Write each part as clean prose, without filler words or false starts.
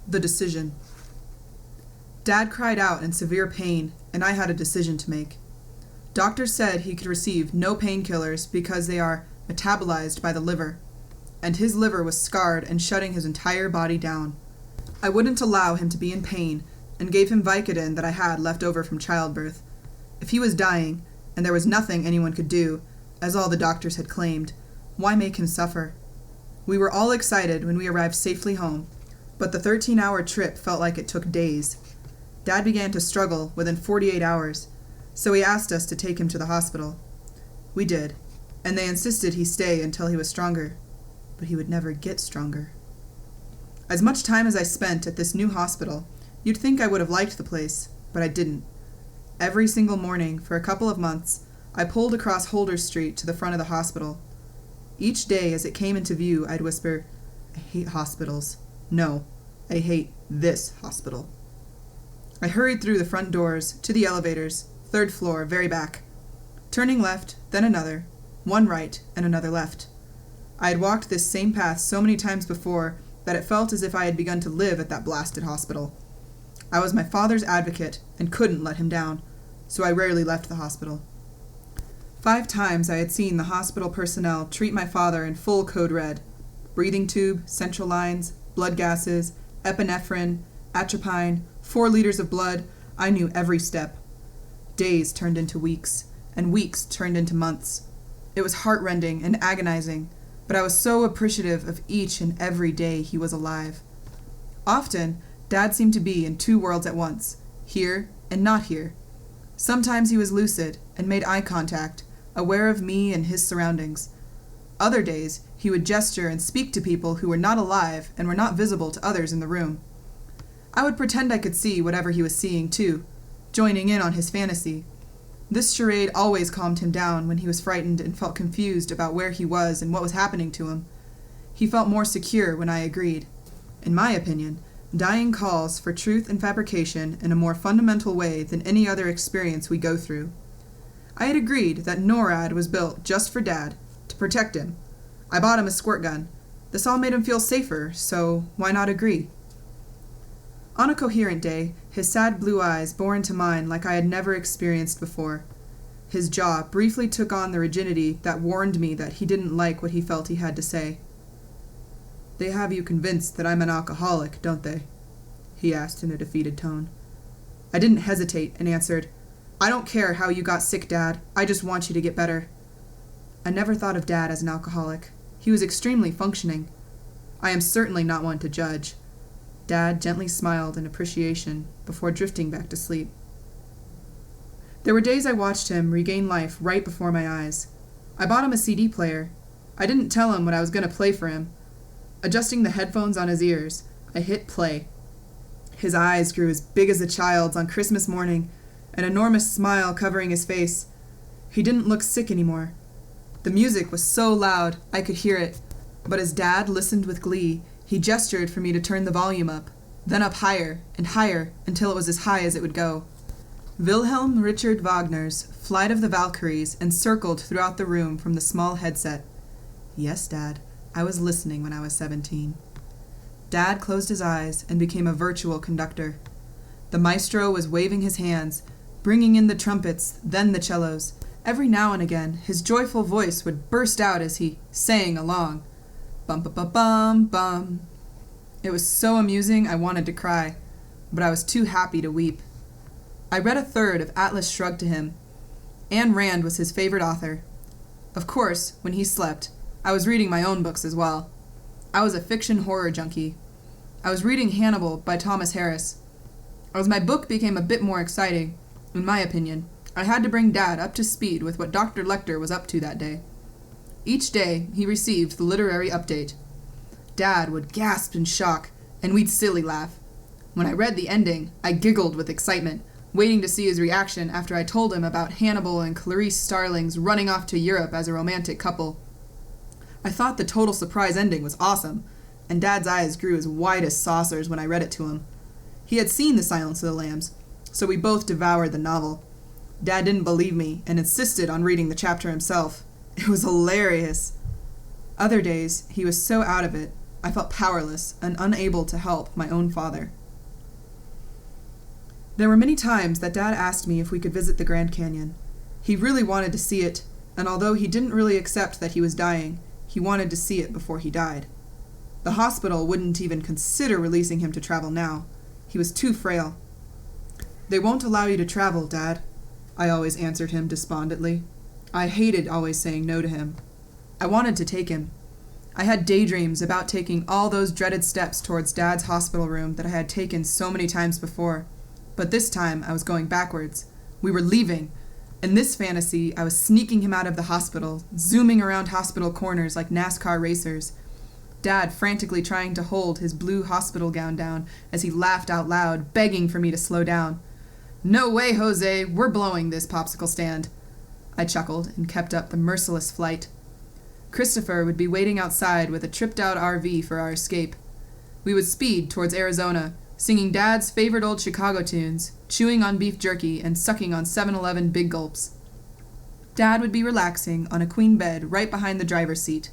The decision. Dad cried out in severe pain, and I had a decision to make. Doctors said he could receive no painkillers because they are metabolized by the liver, and his liver was scarred and shutting his entire body down. I wouldn't allow him to be in pain and gave him Vicodin that I had left over from childbirth. If he was dying, and there was nothing anyone could do, as all the doctors had claimed, why make him suffer? We were all excited when we arrived safely home, but the 13-hour trip felt like it took days. Dad began to struggle within 48 hours, so he asked us to take him to the hospital. We did, and they insisted he stay until he was stronger, but he would never get stronger. As much time as I spent at this new hospital, you'd think I would have liked the place, but I didn't. Every single morning, for a couple of months, I pulled across Holder Street to the front of the hospital. Each day as it came into view, I'd whisper, "I hate hospitals. No, I hate this hospital." I hurried through the front doors, to the elevators, 3rd floor, very back. Turning left, then another, one right, and another left. I had walked this same path so many times before that it felt as if I had begun to live at that blasted hospital. I was my father's advocate and couldn't let him down, so I rarely left the hospital. 5 times I had seen the hospital personnel treat my father in full code red. Breathing tube, central lines, blood gases, epinephrine, atropine, 4 liters of blood. I knew every step. Days turned into weeks, and weeks turned into months. It was heartrending and agonizing, but I was so appreciative of each and every day he was alive. Often, Dad seemed to be in 2 worlds at once, here and not here. Sometimes he was lucid and made eye contact, aware of me and his surroundings. Other days, he would gesture and speak to people who were not alive and were not visible to others in the room. I would pretend I could see whatever he was seeing, too, joining in on his fantasy. This charade always calmed him down when he was frightened and felt confused about where he was and what was happening to him. He felt more secure when I agreed. In my opinion, dying calls for truth and fabrication in a more fundamental way than any other experience we go through. I had agreed that NORAD was built just for Dad, to protect him. I bought him a squirt gun. This all made him feel safer, so why not agree? On a coherent day, his sad blue eyes bore into mine like I had never experienced before. His jaw briefly took on the rigidity that warned me that he didn't like what he felt he had to say. "They have you convinced that I'm an alcoholic, don't they?" he asked in a defeated tone. I didn't hesitate and answered, "I don't care how you got sick, Dad. I just want you to get better." I never thought of Dad as an alcoholic. He was extremely functioning. I am certainly not one to judge. Dad gently smiled in appreciation before drifting back to sleep. There were days I watched him regain life right before my eyes. I bought him a CD player. I didn't tell him what I was going to play for him. Adjusting the headphones on his ears, I hit play. His eyes grew as big as a child's on Christmas morning, an enormous smile covering his face. He didn't look sick anymore. The music was so loud I could hear it, but as Dad listened with glee, he gestured for me to turn the volume up, then up higher and higher until it was as high as it would go. Wilhelm Richard Wagner's Flight of the Valkyries encircled throughout the room from the small headset. Yes, Dad, I was listening when I was 17. Dad closed his eyes and became a virtual conductor. The maestro was waving his hands, bringing in the trumpets, then the cellos. Every now and again, his joyful voice would burst out as he sang along. Bum-ba-ba-bum-bum. It was so amusing I wanted to cry, but I was too happy to weep. I read a third of Atlas Shrugged to him. Ayn Rand was his favorite author. Of course, when he slept, I was reading my own books as well. I was a fiction horror junkie. I was reading Hannibal by Thomas Harris. As my book became a bit more exciting, in my opinion, I had to bring Dad up to speed with what Dr. Lecter was up to that day. Each day, he received the literary update. Dad would gasp in shock, and we'd silly laugh. When I read the ending, I giggled with excitement, waiting to see his reaction after I told him about Hannibal and Clarice Starling's running off to Europe as a romantic couple. I thought the total surprise ending was awesome, and Dad's eyes grew as wide as saucers when I read it to him. He had seen The Silence of the Lambs, so we both devoured the novel. Dad didn't believe me and insisted on reading the chapter himself. It was hilarious. Other days, he was so out of it, I felt powerless and unable to help my own father. There were many times that Dad asked me if we could visit the Grand Canyon. He really wanted to see it, and although he didn't really accept that he was dying, he wanted to see it before he died. The hospital wouldn't even consider releasing him to travel now. He was too frail. "They won't allow you to travel, Dad," I always answered him despondently. I hated always saying no to him. I wanted to take him. I had daydreams about taking all those dreaded steps towards Dad's hospital room that I had taken so many times before. But this time I was going backwards. We were leaving. In this fantasy, I was sneaking him out of the hospital, zooming around hospital corners like NASCAR racers. Dad frantically trying to hold his blue hospital gown down as he laughed out loud, begging for me to slow down. "No way, Jose, we're blowing this popsicle stand." I chuckled and kept up the merciless flight. Christopher would be waiting outside with a tripped-out RV for our escape. We would speed towards Arizona, singing Dad's favorite old Chicago tunes, chewing on beef jerky, and sucking on 7-Eleven big gulps. Dad would be relaxing on a queen bed right behind the driver's seat.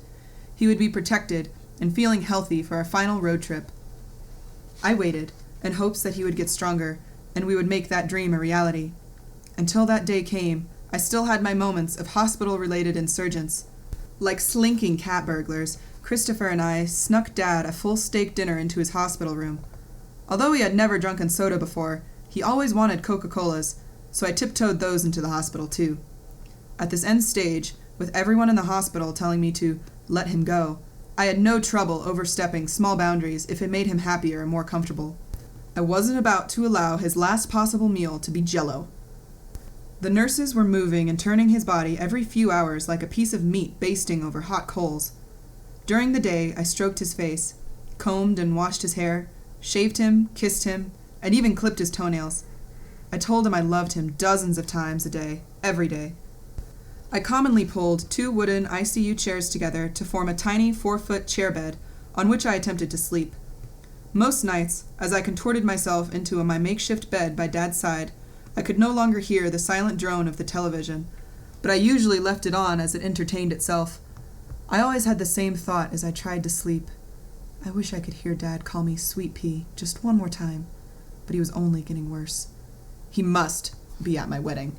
He would be protected and feeling healthy for our final road trip. I waited, in hopes that he would get stronger, and we would make that dream a reality. Until that day came, I still had my moments of hospital-related insurgence. Like slinking cat burglars, Christopher and I snuck Dad a full steak dinner into his hospital room. Although he had never drunken soda before, he always wanted Coca-Colas, so I tiptoed those into the hospital too. At this end stage, with everyone in the hospital telling me to let him go, I had no trouble overstepping small boundaries if it made him happier and more comfortable. I wasn't about to allow his last possible meal to be Jell-O. The nurses were moving and turning his body every few hours like a piece of meat basting over hot coals. During the day, I stroked his face, combed and washed his hair, shaved him, kissed him, and even clipped his toenails. I told him I loved him dozens of times a day, every day. I commonly pulled 2 wooden ICU chairs together to form a tiny 4-foot chair bed on which I attempted to sleep. Most nights, as I contorted myself into my makeshift bed by Dad's side, I could no longer hear the silent drone of the television, but I usually left it on as it entertained itself. I always had the same thought as I tried to sleep. I wish I could hear Dad call me Sweet Pea just one more time, but he was only getting worse. He must be at my wedding.